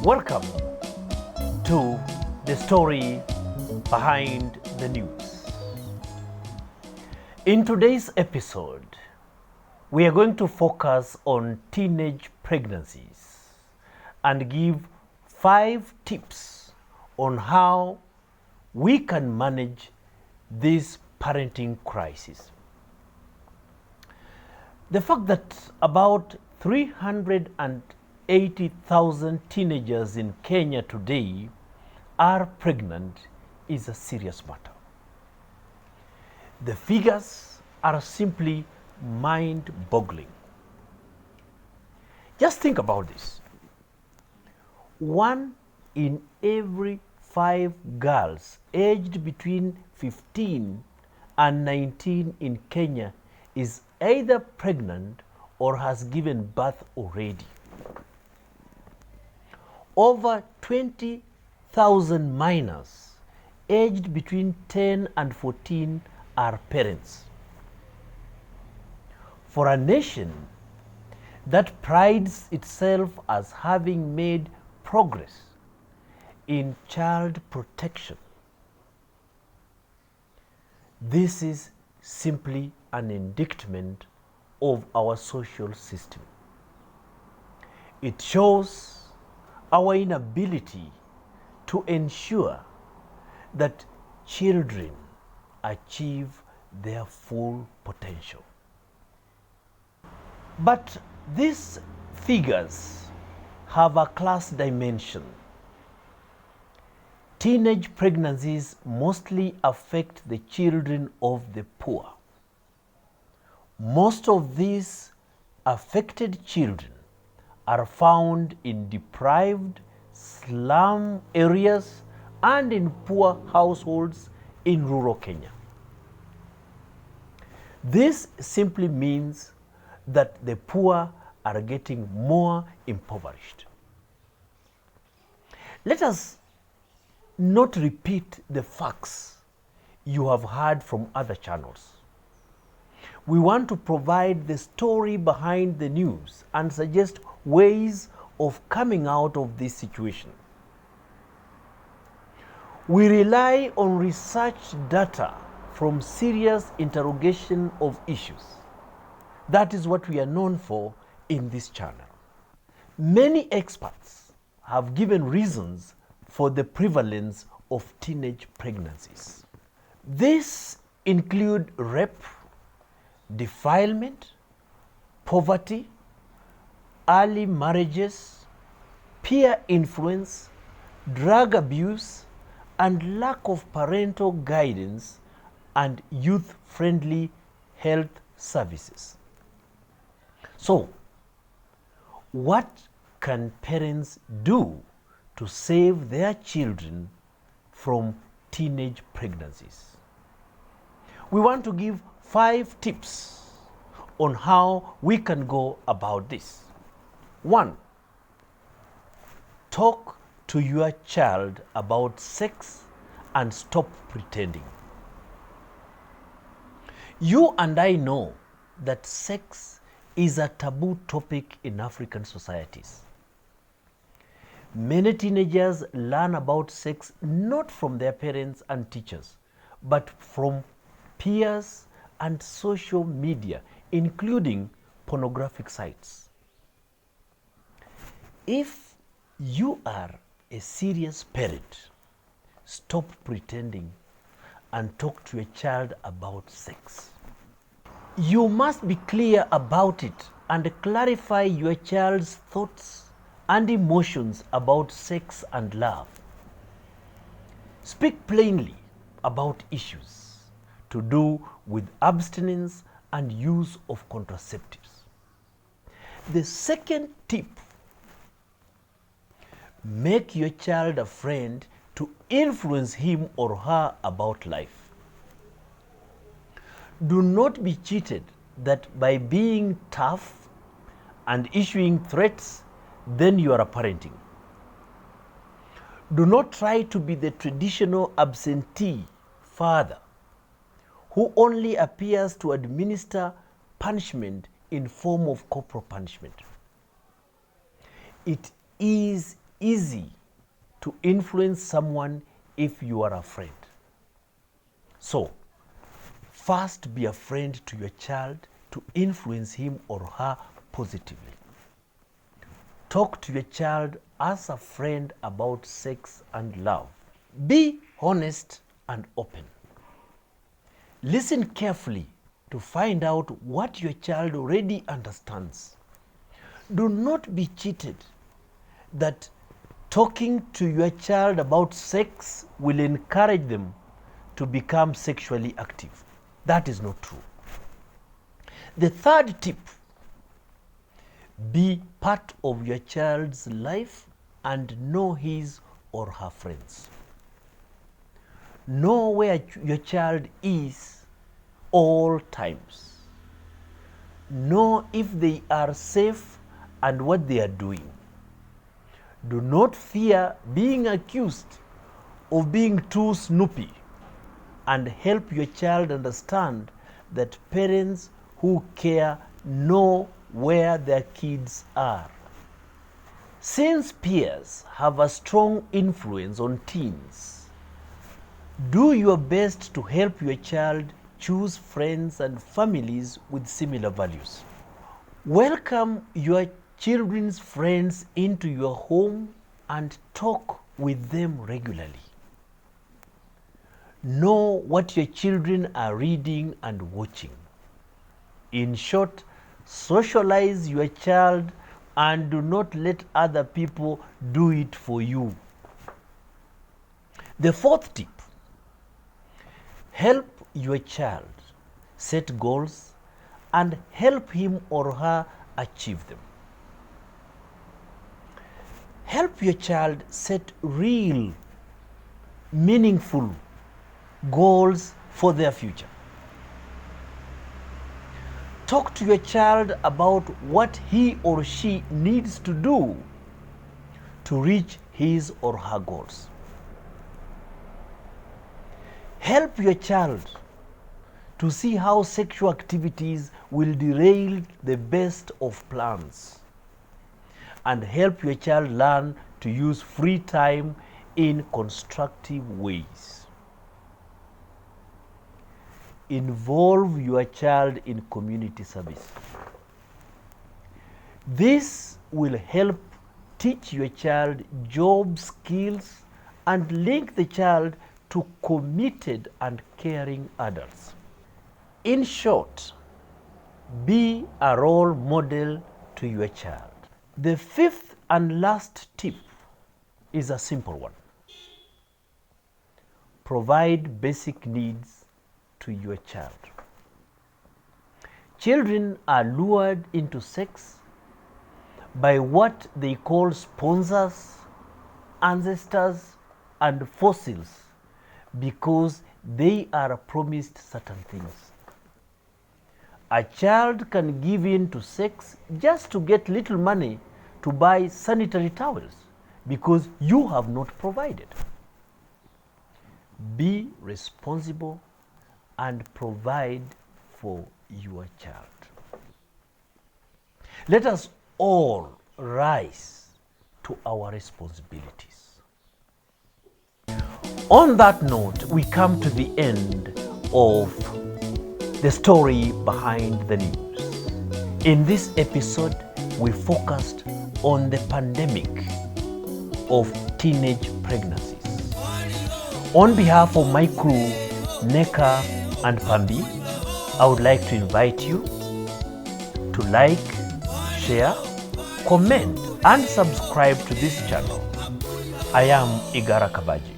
Welcome to the story behind the news. In today's episode, we are going to focus on teenage pregnancies and give 5 tips on how we can manage this parenting crisis. The fact that about 380,000 teenagers in Kenya today are pregnant is a serious matter. The figures are simply mind-boggling. Just think about this. 1 in every 5 girls aged between 15 and 19 in Kenya is either pregnant or has given birth already. Over 20,000 minors aged between 10 and 14 are parents. For a nation that prides itself as having made progress in child protection, this is simply an indictment of our social system. It shows our inability to ensure that children achieve their full potential. But these figures have a class dimension. Teenage pregnancies mostly affect the children of the poor. Most of these affected children are found in deprived slum areas and in poor households in rural Kenya. This simply means that the poor are getting more impoverished. Let us not repeat the facts you have heard from other channels. We want to provide the story behind the news and suggest ways of coming out of this situation. We rely on research data from serious interrogation of issues. That is what we are known for in this channel. Many experts have given reasons for the prevalence of teenage pregnancies. These include rape, defilement, poverty, early marriages, peer influence, drug abuse, and lack of parental guidance and youth-friendly health services. So, what can parents do to save their children from teenage pregnancies? We want to give 5 tips on how we can go about this. 1. Talk to your child about sex and stop pretending. You and I know that sex is a taboo topic in African societies. Many teenagers learn about sex not from their parents and teachers, but from peers and social media, including pornographic sites. If you are a serious parent, stop pretending and talk to your child about sex. You must be clear about it and clarify your child's thoughts and emotions about sex and love. Speak plainly about issues to do with abstinence and use of contraceptives. The second tip: make your child a friend to influence him or her about life. Do not be cheated that by being tough and issuing threats, then you are parenting. Do not try to be the traditional absentee father who only appears to administer punishment in form of corporal punishment. It is easy to influence someone if you are a friend. So, first be a friend to your child to influence him or her positively. Talk to your child as a friend about sex and love. Be honest and open. Listen carefully to find out what your child already understands. Do not be cheated that talking to your child about sex will encourage them to become sexually active. That is not true. The third tip: be part of your child's life and know his or her friends. Know where your child is all times. Know if they are safe and what they are doing. Do not fear being accused of being too snoopy, and help your child understand that parents who care know where their kids are. Since peers have a strong influence on teens, do your best to help your child choose friends and families with similar values. Welcome your children's friends into your home and talk with them regularly. Know what your children are reading and watching. In short, socialize your child and do not let other people do it for you. The fourth tip: help your child set goals and help him or her achieve them. Help your child set real, meaningful goals for their future. Talk to your child about what he or she needs to do to reach his or her goals. Help your child to see how sexual activities will derail the best of plans, and help your child learn to use free time in constructive ways. Involve your child in community service. This will help teach your child job skills and link the child to committed and caring adults. In short, be a role model to your child. The fifth and last tip is a simple one. Provide basic needs to your child. Children are lured into sex by what they call sponsors, ancestors, and fossils because they are promised certain things. A child can give in to sex just to get little money to buy sanitary towels because you have not provided. Be responsible and provide for your child. Let us all rise to our responsibilities. On that note, we come to the end of the story behind the news. In this episode, we focused on the pandemic of teenage pregnancies. On behalf of my crew, Neka and Pambi, I would like to invite you to like, share, comment, and subscribe to this channel. I am Igara Kabaji.